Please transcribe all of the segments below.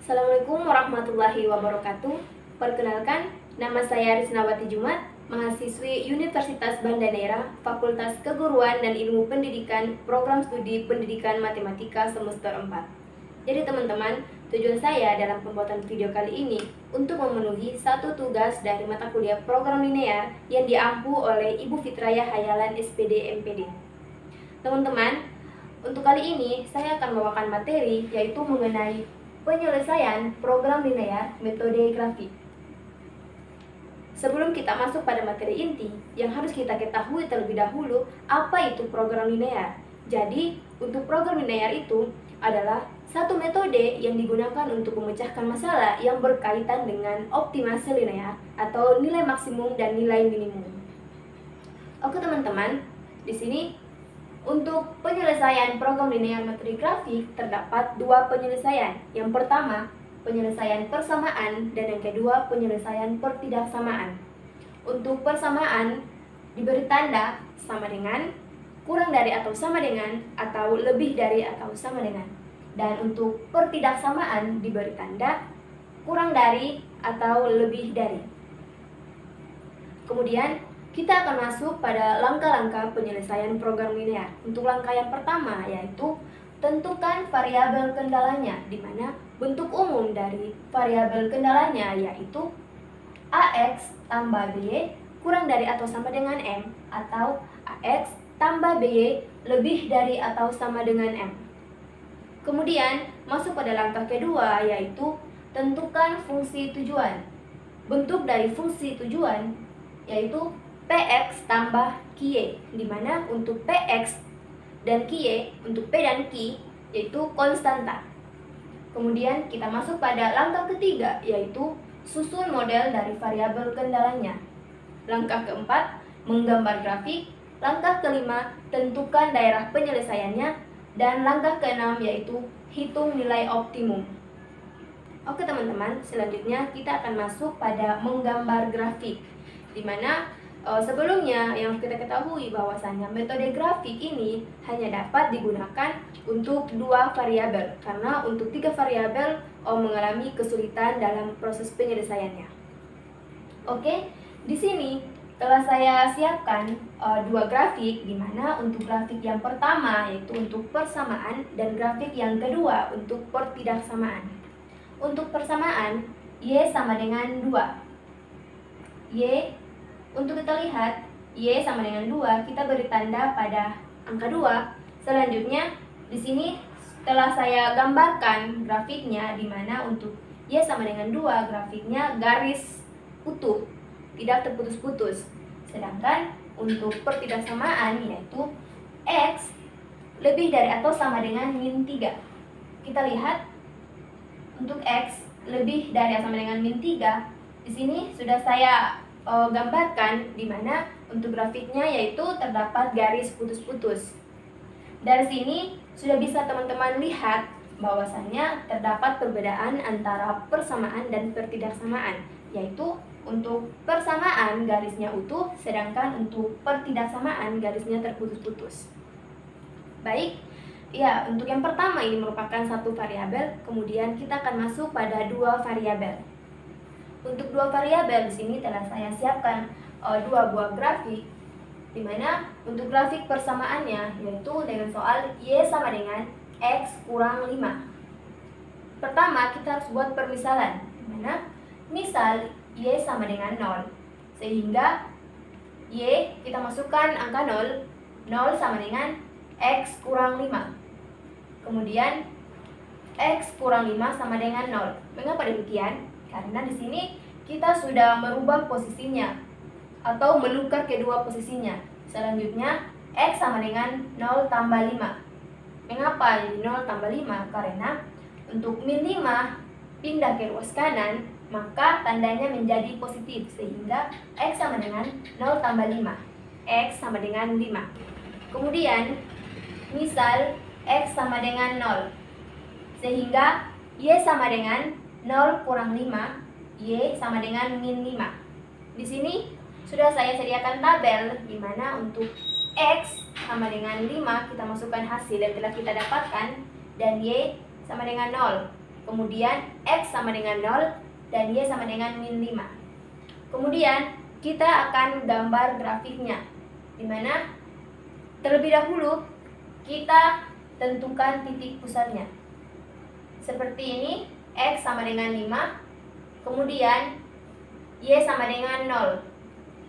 Assalamualaikum warahmatullahi wabarakatuh. Perkenalkan, nama saya Risnawati Jumat, mahasiswi Universitas Banda Neira, Fakultas Keguruan dan Ilmu Pendidikan, Program Studi Pendidikan Matematika Semester 4. Jadi teman-teman, tujuan saya dalam pembuatan video kali ini untuk memenuhi satu tugas dari mata kuliah program linear yang diampu oleh Ibu Fitraya Hayalan SPD MPD. Teman-teman, untuk kali ini saya akan membawakan materi yaitu mengenai penyelesaian program linear metode grafik. Sebelum kita masuk pada materi inti, yang harus kita ketahui terlebih dahulu apa itu program linear. Jadi, untuk program linear itu adalah satu metode yang digunakan untuk memecahkan masalah yang berkaitan dengan optimasi linear atau nilai maksimum dan nilai minimum. Oke teman-teman, di sini untuk penyelesaian program linear metode grafik terdapat dua penyelesaian. Yang pertama, penyelesaian persamaan, dan yang kedua, penyelesaian pertidaksamaan. Untuk persamaan diberi tanda sama dengan, kurang dari atau sama dengan, atau lebih dari atau sama dengan. Dan untuk pertidaksamaan diberi tanda kurang dari atau lebih dari. Kemudian kita akan masuk pada langkah-langkah penyelesaian program linear. Untuk langkah yang pertama yaitu tentukan variabel kendalanya, di mana bentuk umum dari variabel kendalanya yaitu AX tambah BY kurang dari atau sama dengan M, atau AX tambah BY lebih dari atau sama dengan M. Kemudian masuk pada langkah kedua yaitu tentukan fungsi tujuan. Bentuk dari fungsi tujuan yaitu Px tambah Qy, di mana untuk Px dan Qy, untuk P dan Q yaitu konstanta. Kemudian kita masuk pada langkah ketiga yaitu susun model dari variabel kendalanya. Langkah keempat, menggambar grafik. Langkah kelima, tentukan daerah penyelesaiannya. Dan langkah keenam yaitu hitung nilai optimum. Oke teman-teman, selanjutnya kita akan masuk pada menggambar grafik, di mana sebelumnya yang kita ketahui bahwasanya metode grafik ini hanya dapat digunakan untuk dua variabel, karena untuk tiga variabel mengalami kesulitan dalam proses penyelesaiannya. Oke, di sini telah saya siapkan dua grafik, di mana untuk grafik yang pertama yaitu untuk persamaan dan grafik yang kedua untuk pertidaksamaan. Untuk persamaan, Y sama dengan 2. Y, untuk kita lihat, Y sama dengan 2, kita beri tanda pada angka 2. Selanjutnya, di sini telah saya gambarkan grafiknya, di mana untuk Y sama dengan 2, grafiknya garis utuh, tidak terputus-putus. Sedangkan untuk pertidaksamaan yaitu X lebih dari atau sama dengan min 3. Kita lihat untuk X lebih dari atau sama dengan min 3. Di sini sudah saya gambarkan, di mana untuk grafiknya yaitu terdapat garis putus-putus. Dari sini sudah bisa teman-teman lihat bahwasannya terdapat perbedaan antara persamaan dan pertidaksamaan, yaitu untuk persamaan garisnya utuh, sedangkan untuk pertidaksamaan garisnya terputus-putus. Baik, ya untuk yang pertama ini merupakan satu variabel, kemudian kita akan masuk pada dua variabel. Untuk dua variabel di sini telah saya siapkan dua buah grafik, di mana untuk grafik persamaannya yaitu dengan soal Y sama dengan X kurang 5. Pertama kita harus buat permisalan, di mana misal Y sama dengan 0, sehingga Y kita masukkan angka 0, 0 sama dengan X kurang 5. Kemudian X kurang 5 sama dengan 0. Mengapa demikian? Karena di sini kita sudah merubah posisinya atau menukar kedua posisinya. Selanjutnya X sama dengan 0 tambah 5. Mengapa jadi 0 tambah 5? Karena untuk min 5 pindah ke ruas kanan, maka tandanya menjadi positif, sehingga X sama dengan 0 tambah 5. X sama dengan 5. Kemudian misal X sama dengan 0, sehingga Y sama dengan 0 kurang 5, Y sama dengan min 5. Di sini sudah saya sediakan tabel, di mana untuk X sama dengan 5 kita masukkan hasil yang telah kita dapatkan, dan Y sama dengan 0. kemudian X sama dengan 0, dan Y sama dengan min 5. Kemudian kita akan gambar grafiknya, dimana terlebih dahulu kita tentukan titik pusatnya. Seperti ini, X sama dengan 5, kemudian Y sama dengan 0,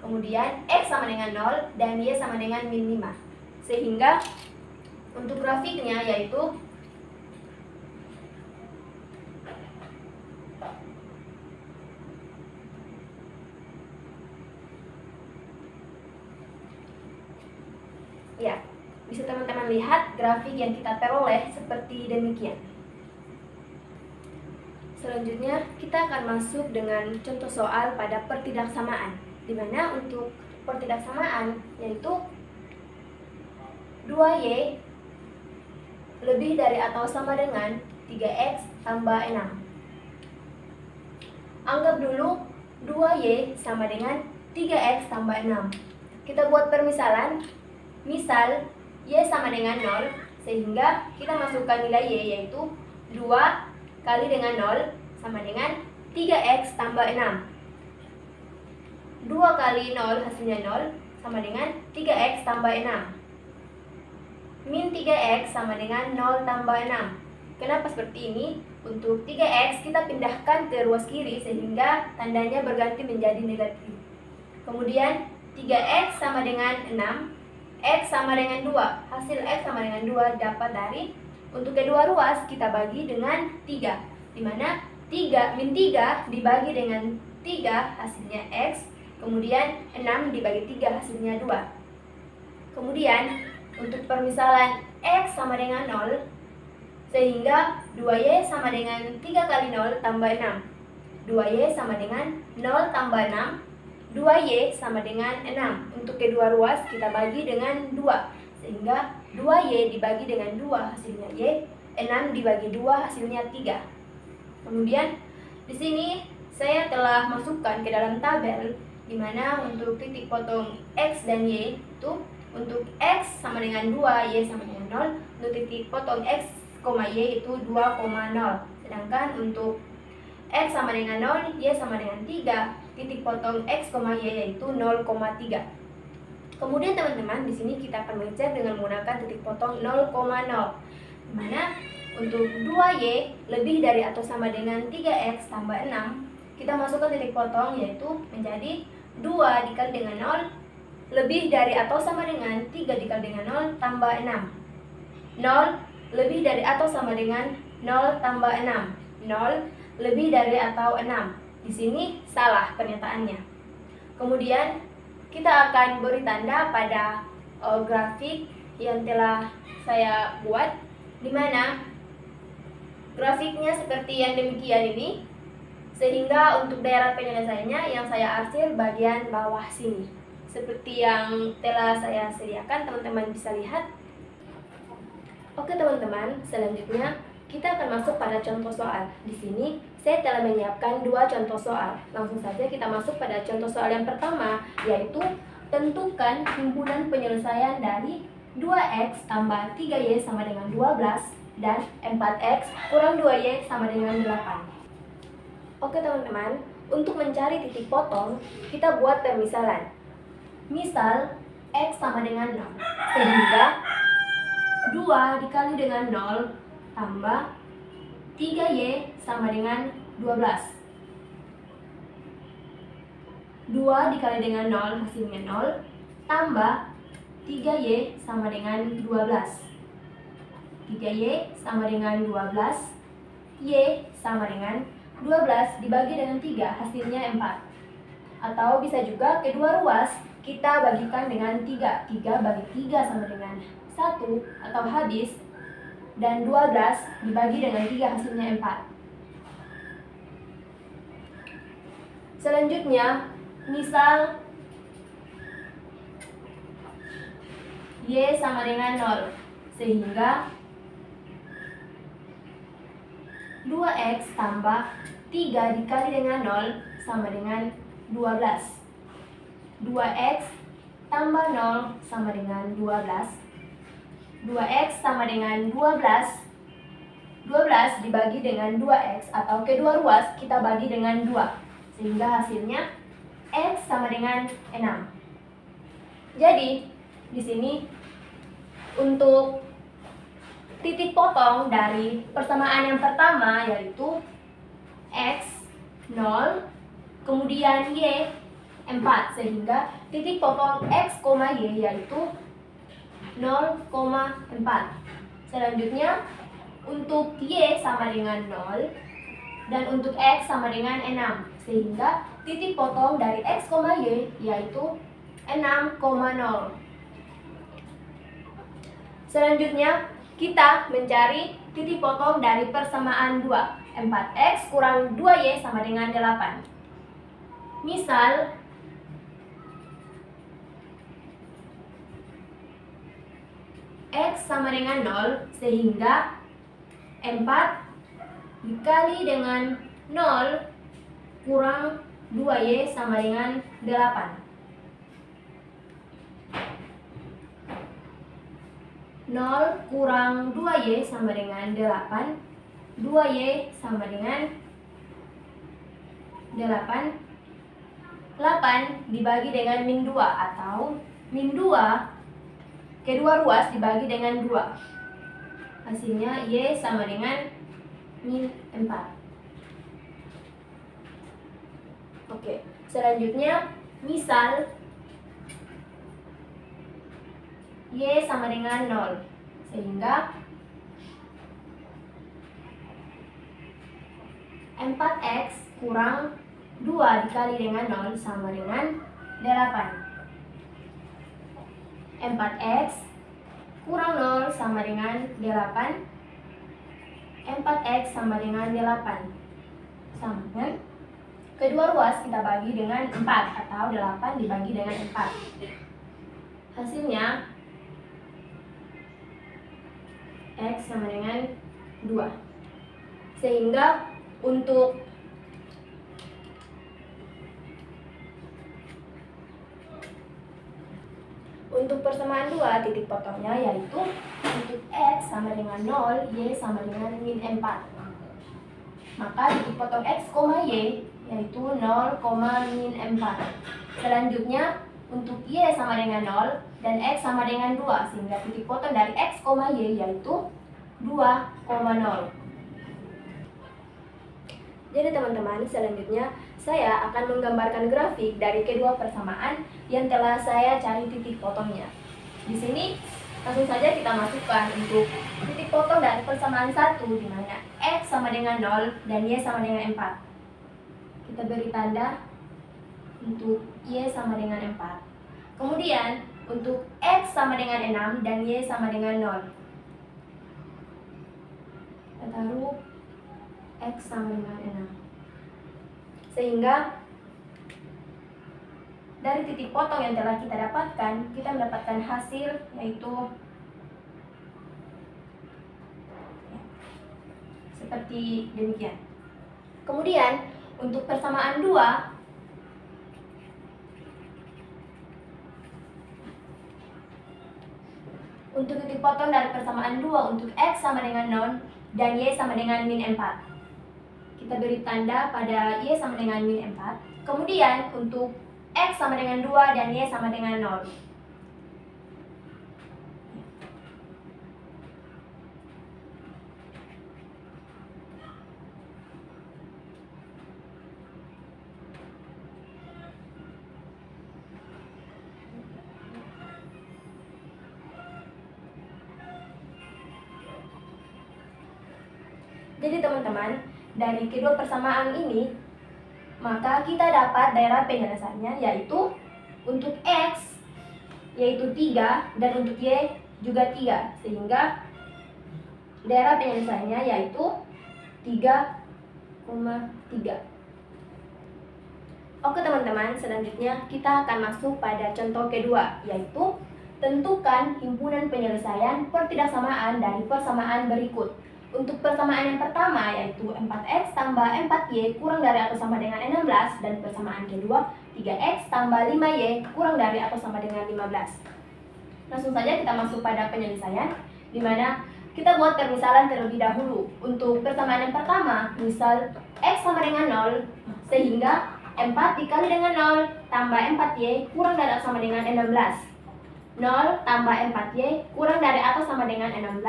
kemudian X sama dengan 0, dan Y sama dengan min 5. Sehingga untuk grafiknya yaitu ya, bisa teman-teman lihat grafik yang kita peroleh seperti demikian. Selanjutnya kita akan masuk dengan contoh soal pada pertidaksamaan, di mana untuk pertidaksamaan yaitu 2Y lebih dari atau sama dengan 3X tambah 6. Anggap dulu 2Y sama dengan 3X tambah 6. Kita buat permisalan. Misal Y sama dengan 0, sehingga kita masukkan nilai Y yaitu 2 kali dengan 0 sama dengan 3X tambah 6. 2 kali 0 hasilnya 0 sama dengan 3X tambah 6. Min 3X sama dengan 0 tambah 6. Kenapa seperti ini? Untuk 3X kita pindahkan ke ruas kiri sehingga tandanya berganti menjadi negatif. Kemudian 3X sama dengan 6, X sama dengan 2. Hasil X sama dengan 2 dapat dari, untuk kedua ruas kita bagi dengan 3, di mana 3 min 3 dibagi dengan 3 hasilnya X, kemudian 6 dibagi 3 hasilnya 2. Kemudian untuk permisalan X sama dengan 0, sehingga 2Y sama dengan 3 kali 0 tambah 6. 2Y sama dengan 0 tambah 6, 2Y sama dengan 6. Untuk kedua ruas kita bagi dengan 2, sehingga 2Y dibagi dengan 2 hasilnya Y, 6 dibagi 2 hasilnya 3. Kemudian di sini saya telah masukkan ke dalam tabel, di mana untuk titik potong X dan Y itu untuk X sama dengan 2, Y sama dengan 0. Untuk titik potong X, Y itu 2,0. Sedangkan untuk X sama dengan 0, Y sama dengan 3, titik potong X, Y yaitu 0,3. Kemudian teman-teman, di sini kita akan mengecek dengan menggunakan titik potong 0,0, di mana untuk 2Y lebih dari atau sama dengan 3X tambah 6, kita masukkan titik potong yaitu menjadi 2 dikali dengan 0 lebih dari atau sama dengan 3 dikali dengan 0 tambah 6. 0 lebih dari atau sama dengan 0 tambah 6. 0 lebih dari atau 6. Di sini salah pernyataannya. Kemudian kita akan beri tanda pada grafik yang telah saya buat, di mana grafiknya seperti yang demikian ini, sehingga untuk daerah penyelesaiannya yang saya arsir bagian bawah sini. Seperti yang telah saya sediakan, teman-teman bisa lihat. Oke teman-teman, selanjutnya kita akan masuk pada contoh soal. Di sini saya telah menyiapkan 2 contoh soal. Langsung saja kita masuk pada contoh soal yang pertama, yaitu tentukan himpunan penyelesaian dari 2X tambah 3Y sama dengan 12 dan 4X kurang 2Y sama dengan 8. Oke teman-teman, untuk mencari titik potong, kita buat permisalan. Misal X sama dengan 0, sehingga 2 dikali dengan 0 tambah 3Y sama dengan 12. 2 dikali dengan 0 hasilnya 0, tambah 3Y sama dengan 12. 3Y sama dengan 12, Y sama dengan 12 dibagi dengan 3 hasilnya 4. Atau bisa juga kedua ruas kita bagikan dengan 3. 3 bagi 3 sama dengan 1 atau habis, dan 12 dibagi dengan 3 hasilnya 4. Selanjutnya, misal Y sama dengan 0, sehingga 2X tambah 3 dikali dengan 0 sama dengan 12. 2X tambah 0 sama dengan 12. 2X sama dengan 12 12 dibagi dengan 2x atau kedua ruas kita bagi dengan 2. Sehingga hasilnya x sama dengan 6. Jadi, di sini untuk titik potong dari persamaan yang pertama yaitu x 0, kemudian y 4, sehingga titik potong x, y yaitu 0,4. Selanjutnya untuk y sama dengan 0 dan untuk x sama dengan 6, sehingga titik potong dari x, y yaitu 6,0. Selanjutnya kita mencari titik potong dari persamaan 2. 4x kurang 2y sama dengan 8. Misal x sama dengan 0, sehingga 4 dikali dengan 0 kurang 2y sama dengan 8. 0 kurang 2y sama dengan 8. 2y sama dengan 8. 8 dibagi dengan min 2 atau min 2 kedua ruas dibagi dengan 2. Hasilnya y sama dengan min 4. Oke, selanjutnya misal y sama dengan 0, sehingga 4x kurang 2 dikali dengan 0 sama dengan 8. 4x kurang 0 sama dengan 8. 4x sama dengan 8. Sama kan? Kedua ruas kita bagi dengan 4 atau 8 dibagi dengan 4. Hasilnya x sama dengan 2. Sehingga untuk persamaan 2 titik potongnya yaitu untuk x sama dengan 0, y sama dengan min 4. Maka titik potong x, y yaitu 0, min 4. Selanjutnya untuk y sama dengan 0 dan x sama dengan 2, sehingga titik potong dari x, y yaitu 2,0. Jadi teman-teman, selanjutnya saya akan menggambarkan grafik dari kedua persamaan yang telah saya cari titik potongnya. Di sini langsung saja kita masukkan untuk titik potong dari persamaan 1 di mana x sama dengan 0 dan y sama dengan 4. Kita beri tanda untuk y sama dengan 4. Kemudian untuk x sama dengan 6 dan y sama dengan 0. Kita taruh x sama dengan 6. Sehingga dari titik potong yang telah kita dapatkan, kita mendapatkan hasil yaitu seperti demikian. Kemudian untuk persamaan 2, untuk titik potong dari persamaan 2 untuk x sama dengan 0 dan y sama dengan min 4. Kita beri tanda pada y sama dengan min 4. Kemudian untuk x sama dengan 2 dan y sama dengan 0. Jadi teman-teman, dari kedua persamaan ini, maka kita dapat daerah penyelesaiannya yaitu untuk x yaitu 3 dan untuk y juga 3, sehingga daerah penyelesaiannya yaitu 3,3. Oke teman-teman, selanjutnya kita akan masuk pada contoh kedua, yaitu tentukan himpunan penyelesaian pertidaksamaan dari persamaan berikut. Untuk persamaan yang pertama yaitu 4x tambah 4y kurang dari atau sama dengan 16, dan persamaan kedua 3x tambah 5y kurang dari atau sama dengan 15. Langsung saja kita masuk pada penyelesaian, di mana kita buat permisalan terlebih dahulu. Untuk persamaan yang pertama, misal X sama dengan 0, sehingga 4 dikali dengan 0 tambah 4Y kurang dari atau sama dengan 16. 0 tambah 4Y kurang dari atau sama dengan 16.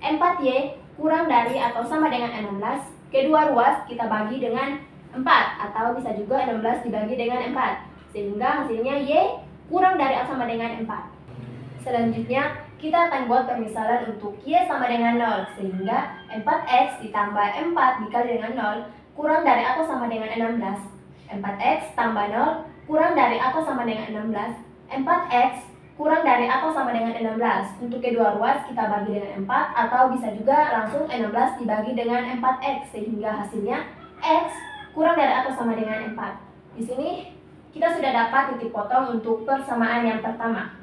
4Y kurang dari atau sama dengan 16. Kedua ruas kita bagi dengan 4, atau bisa juga 16 dibagi dengan 4. Sehingga hasilnya Y kurang dari atau sama dengan 4. Selanjutnya, kita akan buat permisalan untuk Y sama dengan 0, sehingga 4X ditambah 4 dikali dengan 0 kurang dari atau sama dengan 16. 4X tambah 0 kurang dari atau sama dengan 16. 4X kurang dari atau sama dengan 16. Untuk kedua ruas kita bagi dengan 4, atau bisa juga langsung 16 dibagi dengan 4X, sehingga hasilnya X kurang dari atau sama dengan 4. Di sini kita sudah dapat titik potong untuk persamaan yang pertama.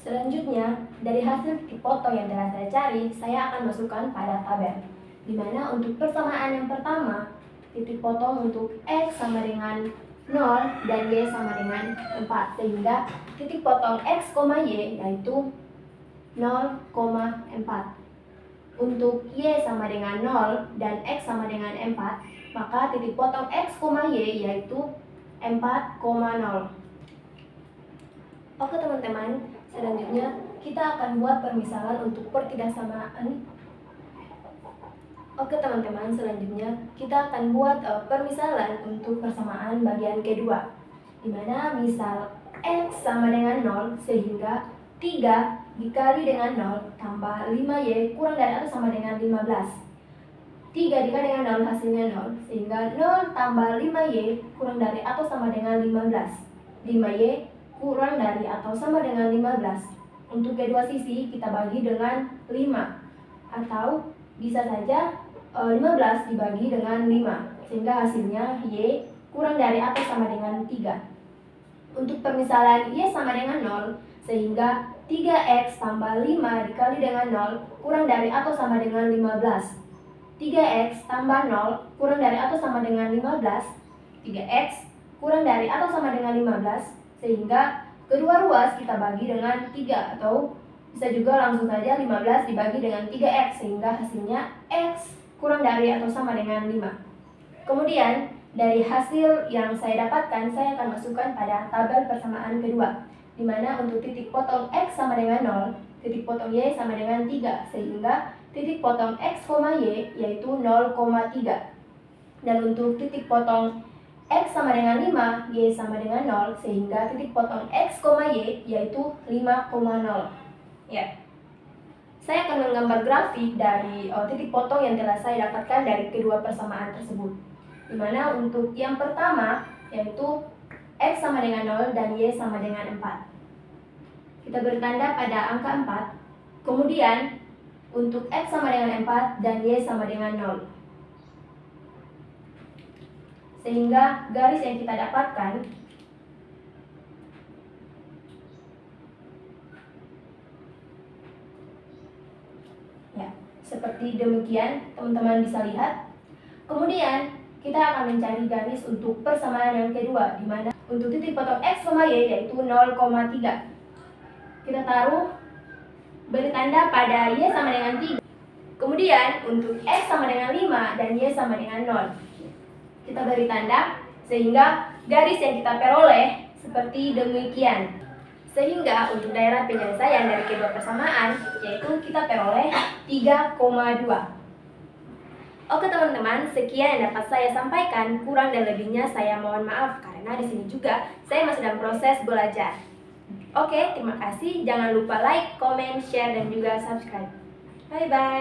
Selanjutnya, dari hasil titik potong yang telah saya cari, saya akan masukkan pada tabel. Di mana untuk persamaan yang pertama, titik potong untuk X sama dengan 0 dan Y sama dengan 4. Sehingga titik potong X, Y yaitu 0,4. Untuk Y sama dengan 0 dan X sama dengan 4, maka titik potong X, Y yaitu 4,0. Oke teman-teman, selanjutnya kita akan buat permisalan untuk pertidaksamaan. Oke teman-teman, selanjutnya kita akan buat permisalan untuk persamaan bagian kedua, di mana misal X sama dengan 0, sehingga 3 dikali dengan 0 tambah 5Y kurang dari atau sama dengan 15. 3 dikali dengan 0 hasilnya 0, sehingga 0 tambah 5Y kurang dari atau sama dengan 15. 5Y kurang dari atau sama dengan 15. Untuk kedua sisi kita bagi dengan 5, atau bisa saja 15 dibagi dengan 5, sehingga hasilnya Y kurang dari atau sama dengan 3. Untuk permisalan Y sama dengan 0, sehingga 3X tambah 5 dikali dengan 0 kurang dari atau sama dengan 15. 3X tambah 0 kurang dari atau sama dengan 15. 3X kurang dari atau sama dengan 15, sehingga kedua ruas kita bagi dengan 3, atau bisa juga langsung saja 15 dibagi dengan 3X, sehingga hasilnya X kurang dari atau sama dengan 5. Kemudian, dari hasil yang saya dapatkan, saya akan masukkan pada tabel persamaan kedua, di mana untuk titik potong X sama dengan 0, titik potong Y sama dengan 3, sehingga titik potong X, Y yaitu 0,3. Dan untuk titik potong X sama dengan 5, Y sama dengan 0, sehingga titik potong X, Y yaitu 5,0. Ya. Saya akan menggambar grafik dari titik potong yang telah saya dapatkan dari kedua persamaan tersebut. Di mana untuk yang pertama yaitu X sama dengan 0 dan Y sama dengan 4. Kita beri tanda pada angka 4. Kemudian untuk X sama dengan 4 dan Y sama dengan 0. Sehingga garis yang kita dapatkan ya, seperti demikian, teman-teman bisa lihat. Kemudian kita akan mencari garis untuk persamaan yang kedua, di mana untuk titik potong X, Y yaitu 0,3. Kita taruh, beri tanda pada Y sama dengan 3. Kemudian untuk X sama dengan 5 dan Y sama dengan 0. Kita beri tanda, sehingga garis yang kita peroleh seperti demikian. Sehingga untuk daerah penyelesaian dari kedua persamaan yaitu kita peroleh 3,2. Oke teman-teman, sekian yang dapat saya sampaikan. Kurang dan lebihnya saya mohon maaf, karena di sini juga saya masih dalam proses belajar. Oke, terima kasih. Jangan lupa like, comment, share, dan juga subscribe. Bye-bye.